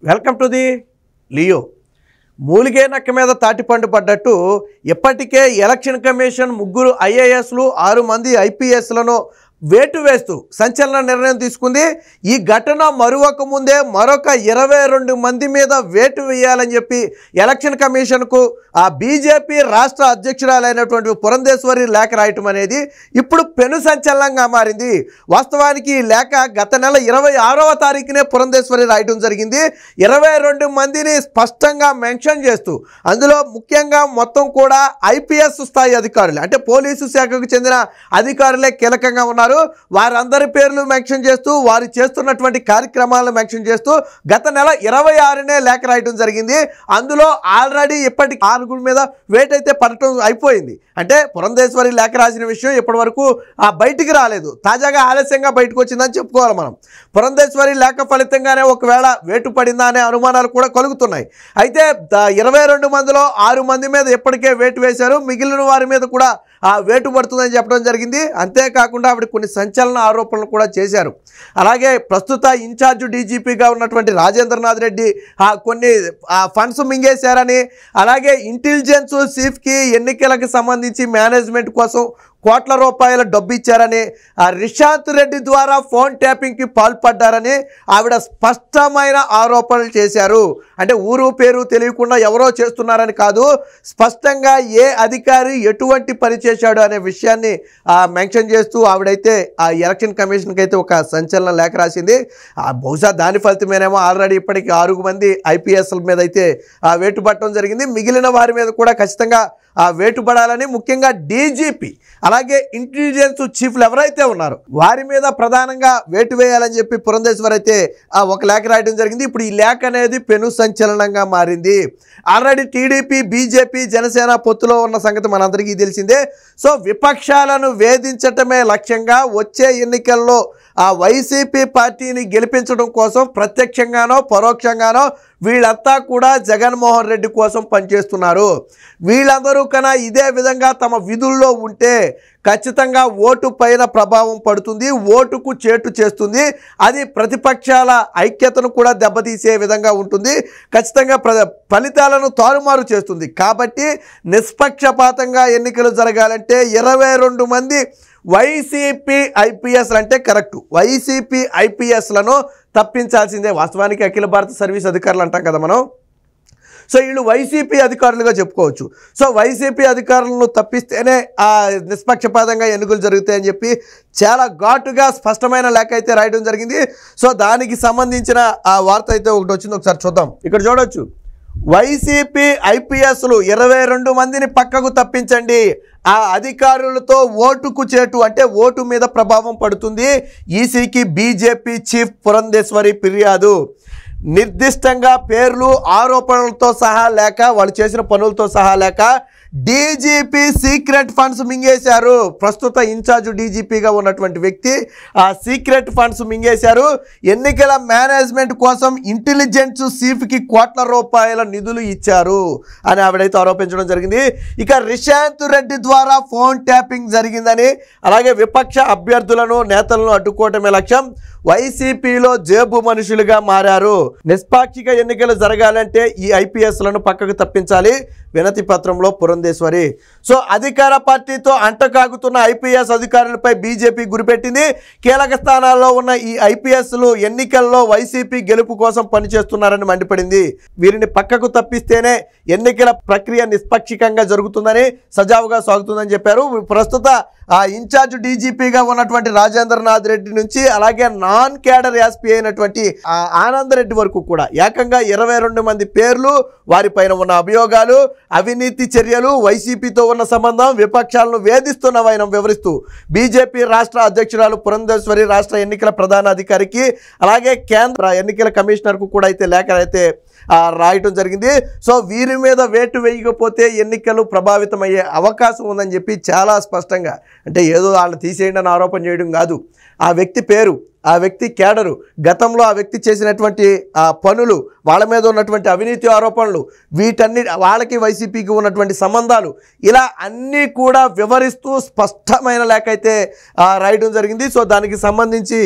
Welcome to the Leo. మూలిగే నక్క మీద తాటిపండు పడ్డట్టు ఇప్పటికే ఎలక్షన్ కమిషన్ 3 ఐఏఎస్లు 6 మంది ఐపీఎస్లను వేటు వేస్తూ సంచలన నిర్ణయం తీసుకుంది. ఈ ఘటన మరొక ముందే మరొక 22 మంది మీద వేటు వేయాలని చెప్పి ఎలక్షన్ కమిషన్కు ఆ బీజేపీ రాష్ట్ర అధ్యక్షురాలైనటువంటి పురంధేశ్వరి లేఖ రాయటం అనేది ఇప్పుడు పెను సంచలనంగా మారింది. వాస్తవానికి ఈ లేఖ గత నెల 26వ తారీఖునే పురంధేశ్వరి రాయటం జరిగింది. 22 మందిని స్పష్టంగా మెన్షన్ చేస్తూ అందులో ముఖ్యంగా మొత్తం కూడా ఐపీఎస్ స్థాయి అధికారులు అంటే పోలీసు శాఖకు చెందిన అధికారులే కీలకంగా ఉన్నారు. వారందరి పేర్లు మెన్షన్ చేస్తూ వారు చేస్తున్నటువంటి కార్యక్రమాలను మెన్షన్ చేస్తూ గత నెల 26నే లేఖ రాయటం జరిగింది. అందులో ఆల్రెడీ ఇప్పటికి 6 మీద వేట్ అయితే పడటం అయిపోయింది. అంటే పురంధేశ్వరి లేఖ రాసిన విషయం ఇప్పటి వరకు బయటికి రాలేదు. తాజాగా ఆలస్యంగా బయటకు వచ్చిందని చెప్పుకోవాలి మనం. పురంధేశ్వరి లేఖ ఫలితంగానే ఒకవేళ వేటు పడిందా అనే అనుమానాలు కూడా కలుగుతున్నాయి. అయితే 22 మందిలో 6 మంది మీద ఇప్పటికే వేటు వేశారు. మిగిలిన వారి మీద కూడా వేటు పడుతుందని చెప్పడం జరిగింది. అంతేకాకుండా ఆవిడ కొన్ని సంచలన ఆరోపణలు కూడా చేశారు. అలాగే ప్రస్తుత ఇన్ఛార్జ్ డీజీపీగా ఉన్నటువంటి రాజేంద్రనాథ్ రెడ్డి కొన్ని ఫండ్స్ మింగేశారని, అలాగే ఇంటెలిజెన్స్ చీఫ్కి ఎన్నికలకు సంబంధించి మేనేజ్మెంట్ కోసం కోట్ల రూపాయల డబ్బు ఇచ్చారని, రిషాంత్ రెడ్డి ద్వారా ఫోన్ ట్యాపింగ్కి పాల్పడ్డారని ఆవిడ స్పష్టమైన ఆరోపణలు చేశారు. అంటే ఊరు పేరు తెలియకుండా ఎవరో చేస్తున్నారని కాదు, స్పష్టంగా ఏ అధికారి ఎటువంటి పని చేశాడు అనే విషయాన్ని మెన్షన్ చేస్తూ ఆవిడైతే ఆ ఎలక్షన్ కమిషన్కి అయితే ఒక సంచలన లేఖ రాసింది. బహుశా దాని ఫలితమేనేమో ఆల్రెడీ ఇప్పటికి 6 మంది ఐపీఎస్ల మీద అయితే వేటు పట్టడం జరిగింది. మిగిలిన వారి మీద కూడా ఖచ్చితంగా వేటు పడాలని, ముఖ్యంగా డీజీపీ అలాగే ఇంటెలిజెన్స్ చీఫ్లు ఎవరైతే ఉన్నారో వారి మీద ప్రధానంగా వేటు వేయాలని చెప్పి పురంధేశ్వరి అయితే ఒక లేఖ రాయడం జరిగింది. ఇప్పుడు ఈ లేఖ అనేది పెను సంచలనంగా మారింది. ఆల్రెడీ టీడీపీ, బీజేపీ, జనసేన పొత్తులో ఉన్న సంగతి మనందరికీ తెలిసిందే. సో విపక్షాలను వేధించటమే లక్ష్యంగా వచ్చే ఎన్నికల్లో వైసీపీ పార్టీని గెలిపించడం కోసం ప్రత్యక్షంగానో పరోక్షంగానో వీళ్ళంతా కూడా జగన్మోహన్ రెడ్డి కోసం పనిచేస్తున్నారు. వీళ్ళందరూ కన్నా ఇదే విధంగా తమ విధుల్లో ఉంటే ఖచ్చితంగా ఓటు పైన ప్రభావం పడుతుంది, ఓటుకు చేటు చేస్తుంది. అది ప్రతిపక్షాల ఐక్యతను కూడా దెబ్బతీసే విధంగా ఉంటుంది, ఖచ్చితంగా ఫలితాలను తారుమారు చేస్తుంది. కాబట్టి నిష్పక్షపాతంగా ఎన్నికలు జరగాలంటే 22 మంది వైసీపీ ఐపీఎస్లు అంటే కరెక్టు వైసీపీ ఐపీఎస్లను తప్పించాల్సిందే. వాస్తవానికి అఖిల భారత సర్వీస్ అధికారులు అంటాం కదా మనం. సో వీళ్ళు వైసీపీ అధికారులుగా చెప్పుకోవచ్చు. సో వైసీపీ అధికారులను తప్పిస్తేనే నిష్పక్షపాతంగా ఎన్నికలు జరుగుతాయని చెప్పి చాలా ఘాటుగా స్పష్టమైన లేఖ అయితే రాయడం జరిగింది. సో దానికి సంబంధించిన వార్త అయితే ఒకటి వచ్చింది, ఒకసారి చూద్దాం. ఇక్కడ చూడవచ్చు, వైసీపీ ఐపీఎస్లు 22 మందిని పక్కకు తప్పించండి, ఆ అధికారులతో ఓటుకు చేటు అంటే ఓటు మీద ప్రభావం పడుతుంది. ఈసీకి బీజేపీ చీఫ్ పురంధేశ్వరి ఫిర్యాదు. నిర్దిష్టంగా పేర్లు, ఆరోపణలతో సహా లేక వాళ్ళు చేసిన పనులతో సహా లేక డీజీపీ సీక్రెట్ ఫండ్స్ మింగేశారు. ప్రస్తుత ఇన్ఛార్జ్ డీజీపీగా ఉన్నటువంటి వ్యక్తి సీక్రెట్ ఫండ్స్ మింగేశారు. ఎన్నికల మేనేజ్మెంట్ కోసం ఇంటెలిజెన్స్ చీఫ్కి కోట్ల రూపాయల నిధులు ఇచ్చారు అని ఆవిడైతే ఆరోపించడం జరిగింది. ఇక రిషాంత్ రెడ్డి ద్వారా ఫోన్ ట్యాపింగ్ జరిగిందని, అలాగే విపక్ష అభ్యర్థులను నేతలను అడ్డుకోవటమే లక్ష్యం, వైసీపీలో జేబు మనుషులుగా మారారు. నిష్పాక్షిక ఎన్నికలు జరగాలంటే ఈ ఐపీఎస్లను పక్కకు తప్పించాలి, వినతి పత్రంలో పురంధేశ్వరి. సో అధికార పార్టీతో అంటకాగుతున్న ఐపీఎస్ అధికారులపై బీజేపీ గురిపెట్టింది. కీలక స్థానాల్లో ఉన్న ఈ ఐపీఎస్లు ఎన్నికల్లో వైసీపీ గెలుపు కోసం పనిచేస్తున్నారని మండిపడింది. వీరిని పక్కకు తప్పిస్తేనే ఎన్నికల ప్రక్రియ నిష్పాక్షికంగా జరుగుతుందని, సజావుగా సాగుతుందని చెప్పారు. ప్రస్తుత ఇన్ఛార్జ్ డీజీపీగా ఉన్నటువంటి రాజేంద్రనాథ్ రెడ్డి నుంచి అలాగే నాన్ క్యాడర్ ఎస్పీ అయినటువంటి ఆనంద్ రెడ్డి వరకు కూడా ఏకంగా 22 మంది పేర్లు, వారిపైన ఉన్న అభియోగాలు, అవినీతి చర్యలు, వైసీపీతో ఉన్న సంబంధం, విపక్షాలను వేధిస్తున్న వైనం వివరిస్తూ బీజేపీ రాష్ట్ర అధ్యక్షురాలు పురంధేశ్వరి రాష్ట్ర ఎన్నికల ప్రధాన అధికారికి అలాగే కేంద్ర ఎన్నికల కమిషనర్కు కూడా అయితే లేఖ అయితే రాయటం జరిగింది. సో వీరి మీద వేటు వేయకపోతే ఎన్నికలు ప్రభావితమయ్యే అవకాశం ఉందని చెప్పి చాలా స్పష్టంగా, అంటే ఏదో వాళ్ళు తీసేయండి అని ఆరోపణ చేయడం కాదు, ఆ వ్యక్తి పేరు, ఆ వ్యక్తి కేడరు, గతంలో ఆ వ్యక్తి చేసినటువంటి పనులు, వాళ్ళ మీద ఉన్నటువంటి అవినీతి ఆరోపణలు, వాళ్ళకి వైసీపీకి ఉన్నటువంటి సంబంధాలు, ఇలా అన్నీ కూడా వివరిస్తూ స్పష్టమైన లేఖ అయితే రాయడం జరిగింది. సో దానికి సంబంధించి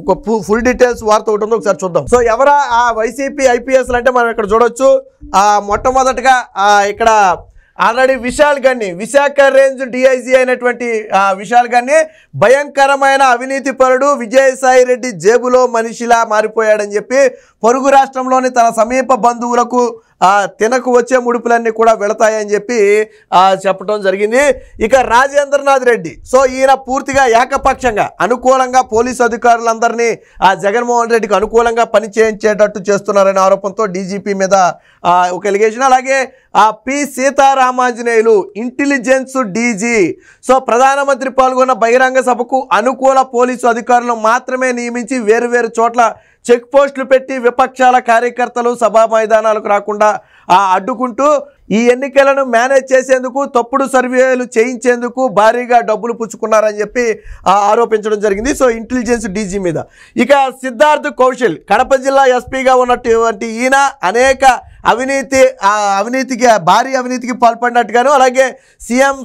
ఒక ఫుల్ డీటెయిల్స్ వార్త ఒకటి ఉందో ఒకసారి చూద్దాం. సో ఎవరా ఆ వైసీపీ ఐపీఎస్లు అంటే మనం ఇక్కడ చూడొచ్చు. మొట్టమొదటిగా ఇక్కడ ఆల్రెడీ విశాల్ గన్ని, విశాఖ రేంజ్ డిఐజీ అయినటువంటి విశాల్ గన్ని భయంకరమైన అవినీతి పరుడు, విజయసాయి రెడ్డి జేబులో మనిషిలా మారిపోయాడని చెప్పి పొరుగు రాష్ట్రంలోని తన సమీప బంధువులకు తినకు వచ్చే ముడుపులన్నీ కూడా వెళతాయని చెప్పి చెప్పడం జరిగింది. ఇక రాజేంద్రనాథ్ రెడ్డి, సో ఈయన పూర్తిగా ఏకపక్షంగా అనుకూలంగా పోలీసు అధికారులందరినీ జగన్మోహన్ రెడ్డికి అనుకూలంగా పనిచేయించేటట్టు చేస్తున్నారనే ఆరోపణతో డీజీపీ మీద ఒక ఎలిగేషన్. అలాగే P Sitaramanjaneyulu intelligence DG, so ప్రధానమంత్రి పాల్గొన్న బహిరంగ సభకు అనుకూల పోలీసు అధికారులను మాత్రమే నియమించి వేరు చోట్ల చెక్ పోస్టులు పెట్టి విపక్షాల కార్యకర్తలు సభా మైదానాలకు రాకుండా అడ్డుకుంటూ ఈ ఎన్నికలను మేనేజ్ చేసేందుకు, తప్పుడు సర్వేలు చేయించేందుకు భారీగా డబ్బులు పుచ్చుకున్నారని చెప్పి ఆరోపించడం జరిగింది. సో ఇంటెలిజెన్స్ డీజీ మీద. ఇక సిద్ధార్థ్ కౌశల్ కడప జిల్లా ఎస్పీగా ఉన్నటువంటి ఈయన అనేక భారీ అవినీతికి పాల్పడినట్టుగాను, అలాగే సీఎం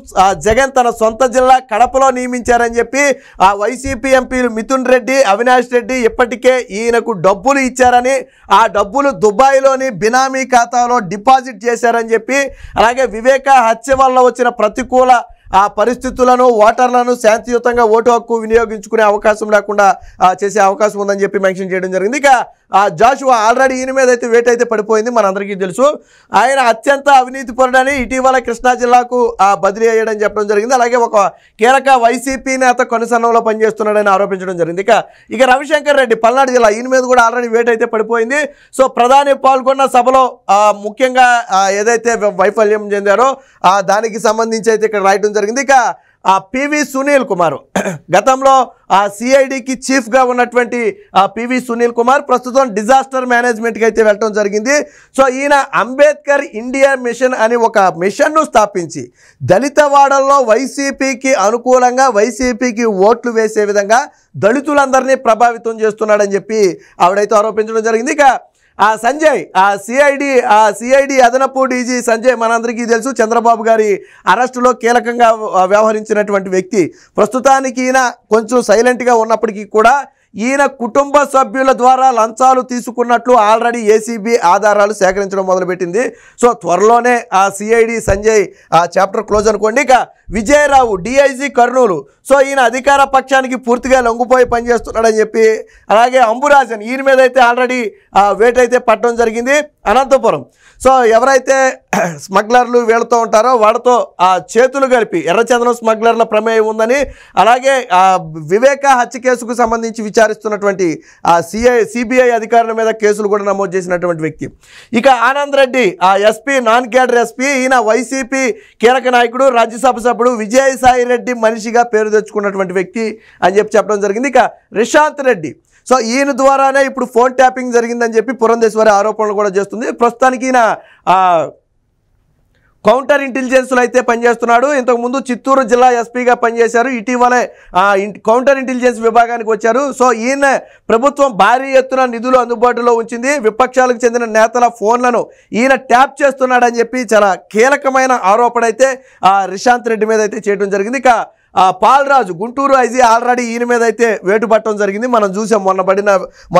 జగన్ తన సొంత జిల్లా కడపలో నియమించారని చెప్పి వైసీపీ ఎంపీలు మిథున్ రెడ్డి, అవినాష్ రెడ్డి ఇప్పటికే ఈయనకు డబ్బులు ఇచ్చారని, ఆ డబ్బులు దుబాయ్లోని బినామీ ఖాతాలో డిపాజిట్ చేశారని చెప్పి, అలాగే వివేక హత్య వల్ల వచ్చిన ప్రతికూల పరిస్థితులను, ఓటర్లను శాంతియుతంగా ఓటు హక్కు వినియోగించుకునే అవకాశం లేకుండా చేసే అవకాశం ఉందని చెప్పి మెన్షన్ చేయడం జరిగింది. ఇక జాషువా ఆల్రెడీ ఈయన మీద అయితే వేట అయితే పడిపోయింది, మనందరికీ తెలుసు. ఆయన అత్యంత అవినీతిపరుడని ఇటీవల కృష్ణా జిల్లాకు బదిలీ అయ్యాడని చెప్పడం జరిగింది. అలాగే ఒక కీలక వైసీపీ నేత కొనసాగంలో పనిచేస్తున్నాడని ఆరోపించడం జరిగింది. ఇక రవిశంకర్ రెడ్డి పల్నాడు జిల్లా, ఈయన మీద కూడా ఆల్రెడీ వేట అయితే పడిపోయింది. సో ప్రధాని పాల్గొన్న సభలో ముఖ్యంగా ఏదైతే వైఫల్యం చెందారో దానికి సంబంధించి అయితే ఇక్కడ రాయడం జరిగింది. ఇక పివి సునీల్ కుమార్, గతంలో సిఐడికి చీఫ్గా ఉన్నటువంటి పివి సునీల్ కుమార్ ప్రస్తుతం డిజాస్టర్ మేనేజ్మెంట్కి అయితే వెళ్ళడం జరిగింది. సో ఈయన అంబేద్కర్ ఇండియా మిషన్ అని ఒక మిషన్ను స్థాపించి దళిత వాడల్లో వైసీపీకి అనుకూలంగా వైసీపీకి ఓట్లు వేసే విధంగా దళితులందరినీ ప్రభావితం చేస్తున్నాడని చెప్పి ఆవిడైతే ఆరోపించడం జరిగింది. ఇక సంజయ్ సిఐడి అదనపు డీజీ సంజయ్ మనందరికీ తెలుసు, చంద్రబాబు గారి అరెస్టులో కీలకంగా వ్యవహరించినటువంటి వ్యక్తి. ప్రస్తుతానికి ఈయన కొంచెం సైలెంట్గా ఉన్నప్పటికీ కూడా ఈయన కుటుంబ సభ్యుల ద్వారా లంచాలు తీసుకున్నట్లు ఆల్రెడీ ఏసీబీ ఆధారాలు సేకరించడం మొదలుపెట్టింది. సో త్వరలోనే సిఐడి సంజయ్ చాప్టర్ క్లోజ్ అనుకోండి. ఇక విజయరావు డిఐజీ కర్నూలు, సో ఈయన అధికార పక్షానికి పూర్తిగా లొంగిపోయి పనిచేస్తున్నాడని చెప్పి, అలాగే అంబురాజన్ ఈయన మీద అయితే ఆల్రెడీ వేట అయితే పట్టడం జరిగింది. అనంతపురం, సో ఎవరైతే స్మగ్లర్లు వీళ్ళతో ఉంటారో వాళ్ళతో చేతులు కలిపి ఎర్రచందనం స్మగ్లర్ల ప్రమేయం ఉందని, అలాగే వివేక హత్య కేసుకు సంబంధించి విచారిస్తున్నటువంటి సిబిఐ అధికారుల మీద కేసులు కూడా నమోదు చేసినటువంటి వ్యక్తి. ఇక Anand Reddy SP, non cadre SP, ఈయన వైసీపీ కీలక నాయకుడు, రాజ్యసభ సభ్యుడు, విజయసాయి రెడ్డి మనిషిగా పేరు తెచ్చుకున్నటువంటి వ్యక్తి అని చెప్పడం జరిగింది. ఇక రిషాంత్ రెడ్డి, సో ఈయన ద్వారానే ఇప్పుడు ఫోన్ ట్యాపింగ్ జరిగిందని చెప్పి పురంధేశ్వరి ఆరోపణలు కూడా చేస్తుంది. ప్రస్తుతానికి ఈయన కౌంటర్ ఇంటెలిజెన్స్లో అయితే పనిచేస్తున్నాడు. ఇంతకుముందు చిత్తూరు జిల్లా ఎస్పీగా పనిచేశారు, ఇటీవలే కౌంటర్ ఇంటెలిజెన్స్ విభాగానికి వచ్చారు. సో ఈయన ప్రభుత్వం భారీ ఎత్తున నిధులు అందుబాటులో ఉంచింది, విపక్షాలకు చెందిన నేతల ఫోన్లను ఈయన ట్యాప్ చేస్తున్నాడని చెప్పి చాలా కీలకమైన ఆరోపణ అయితే రిషాంత్ రెడ్డి మీద అయితే చేయడం జరిగింది. ఇక పాల్రాజు గుంటూరు ఐజీ ఆల్రెడీ ఈయన మీద అయితే వేటు పట్టడం జరిగింది. మనం చూసాం మొన్న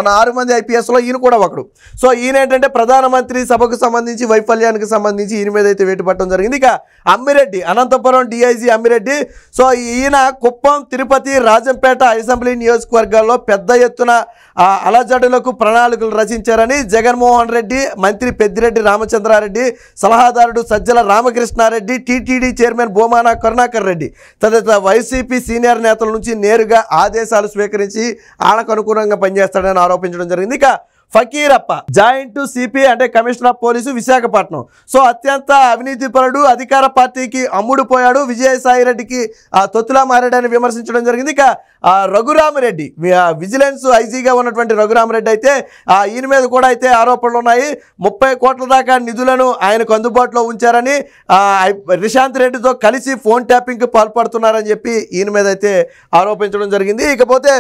6 మంది ఐపీఎస్లో ఈయన కూడా ఒకడు. సో ఈయన ఏంటంటే ప్రధానమంత్రి సభకు సంబంధించి వైఫల్యానికి సంబంధించి ఈయన మీద అయితే వేటు పట్టడం జరిగింది. ఇక అమ్మిరెడ్డి, అనంతపురం డిఐజీ అమ్మిరెడ్డి, సో ఈయన కుప్పం, తిరుపతి, రాజంపేట అసెంబ్లీ నియోజకవర్గాల్లో పెద్ద ఎత్తున అలజడులకు ప్రణాళికలు రచించారని జగన్మోహన్ రెడ్డి, మంత్రి పెద్దిరెడ్డి రామచంద్రారెడ్డి, సలహాదారుడు సజ్జల రామకృష్ణారెడ్డి, టీటీడీ చైర్మన్ భూమాన కరుణాకర్ రెడ్డి తదితర వైసీపీ సీనియర్ నేతల నుంచి నేరుగా ఆదేశాలు స్వీకరించి ఆళ్ళకు అనుగుణంగా పనిచేస్తాడని ఆరోపించడం జరిగింది. ఇక ఫకీరప్ప జాయింట్ సిపి అంటే commissioner of police Visakhapatnam. So అత్యంత అవినీతిపరుడు, అధికార పార్టీకి అమ్ముడు పోయాడు, విజయసాయి రెడ్డికి తొత్తులా మారాడని విమర్శించడం జరిగింది. ఇక రఘురామరెడ్డి విజిలెన్స్ ఐజీగా ఉన్నటువంటి రఘురామరెడ్డి అయితే ఈయన మీద కూడా అయితే ఆరోపణలు ఉన్నాయి. 30 కోట్ల దాకా నిధులను ఆయనకు అందుబాటులో ఉంచారని, రిశాంత్ రెడ్డితో కలిసి ఫోన్ ట్యాపింగ్కి పాల్పడుతున్నారని చెప్పి ఈయన మీద అయితే ఆరోపించడం జరిగింది. ఇకపోతే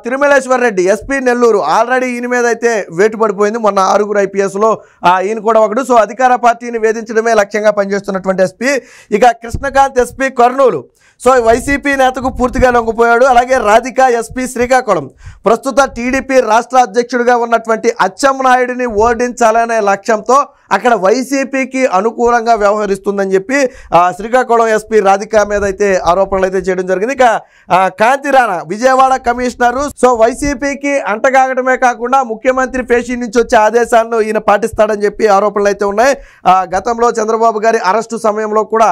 తిరుమలేశ్వర్ రెడ్డి ఎస్పీ నెల్లూరు ఆల్రెడీ ఈయన మీద అయితే వేటు పడిపోయింది. మొన్న 6 IPSలో ఈయన కూడా ఒకడు. సో అధికార పార్టీని వేధించడమే లక్ష్యంగా పనిచేస్తున్నటువంటి ఎస్పీ. ఇక కృష్ణకాంత్ ఎస్పీ కర్నూలు. సో వైసీపీ నేతకు పూర్తిగా లొంగిపోయాడు. అలాగే రాధిక ఎస్పీ శ్రీకాకుళం. ప్రస్తుత టీడీపీ రాష్ట్ర అధ్యక్షుడిగా ఉన్నటువంటి అచ్చెన్నాయుడిని ఓడించాలనే లక్ష్యంతో అక్కడ వైసీపీకి అనుకూలంగా వ్యవహరిస్తుందని చెప్పి శ్రీకాకుళం ఎస్పీ రాధిక మీద అయితే ఆరోపణలు అయితే చేయడం జరిగింది. ఇక కాంతిరాణ విజయవాడ కమిషనరు. సో వైసీపీకి అంటగాగడమే కాకుండా ముఖ్యమంత్రి పేషీ నుంచి వచ్చే ఆదేశాలను ఈయన పాటిస్తాడని చెప్పి ఆరోపణలు అయితే ఉన్నాయి. గతంలో చంద్రబాబు గారి అరెస్టు సమయంలో కూడా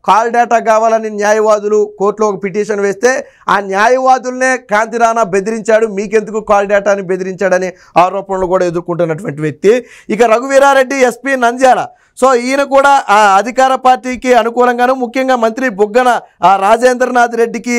కాల్ డేటా కావాలని న్యాయవాదులు కోర్టులో ఒక పిటిషన్ వేస్తే ఆ న్యాయవాదులనే కాంతిరాణ బెదిరించాడు, మీకెందుకు కాల్ డేటాని బెదిరించాడని ఆరోపణలు కూడా ఎదుర్కొంటున్నటువంటి వ్యక్తి. ఇక రఘువీరారెడ్డి ఎస్పీ నంద్యాల. సో ఈయన కూడా అధికార పార్టీకి అనుకూలంగాను, ముఖ్యంగా మంత్రి బుగ్గన రాజేంద్రనాథ్ రెడ్డికి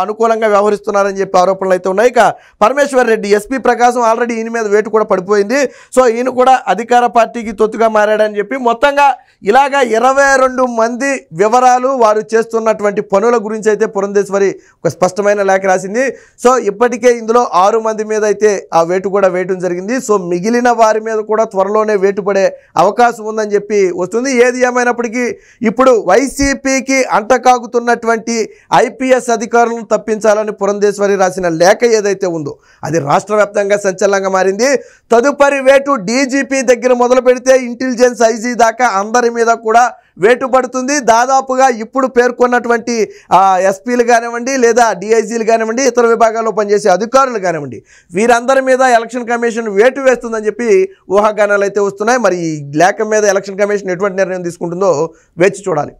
అనుకూలంగా వ్యవహరిస్తున్నారని చెప్పి ఆరోపణలు అయితే ఉన్నాయి. ఇక పరమేశ్వర్ రెడ్డి ఎస్పీ ప్రకాశం ఆల్రెడీ ఈయన మీద వేటు కూడా పడిపోయింది. సో ఈయన కూడా అధికార పార్టీకి తొత్తుగా మారాడని చెప్పి మొత్తంగా ఇలాగా 22 మంది వివరాలు, వారు చేస్తున్నటువంటి పనుల గురించి అయితే పురంధేశ్వరి ఒక స్పష్టమైన లేఖ రాసింది. సో ఇప్పటికే ఇందులో 6 మంది మీద అయితే ఆ వేటు కూడా వేయటం జరిగింది. సో మిగిలిన వారి మీద కూడా త్వరలోనే వేటు పడే అవకాశం ఉందని చెప్పి వస్తుంది. ఏది ఏమైనప్పటికీ ఇప్పుడు వైసీపీకి అంటకాగుతున్నటువంటి IPS అధికారులను తప్పించాలని పురంధేశ్వరి రాసిన లేఖ ఏదైతే ఉందో అది రాష్ట్ర వ్యాప్తంగా సంచలనంగా మారింది. తదుపరి వేటు డీజీపీ దగ్గర మొదలు పెడితే ఇంటెలిజెన్స్ ఐజీ దాకా అందరి మీద కూడా వేటు పడుతుంది. దాదాపుగా ఇప్పుడు పేర్కొన్నటువంటి ఎస్పీలు కానివ్వండి, లేదా DIGలు కానివ్వండి, ఇతర విభాగాల్లో పనిచేసే అధికారులు కానివ్వండి, వీరందరి మీద ఎలక్షన్ కమిషన్ వేటు వేస్తుందని చెప్పి ఊహాగానాలు అయితే వస్తున్నాయి. మరి ఈ లేఖ మీద ఎలక్షన్ కమిషన్ ఎటువంటి నిర్ణయం తీసుకుంటుందో వేచి చూడాలి.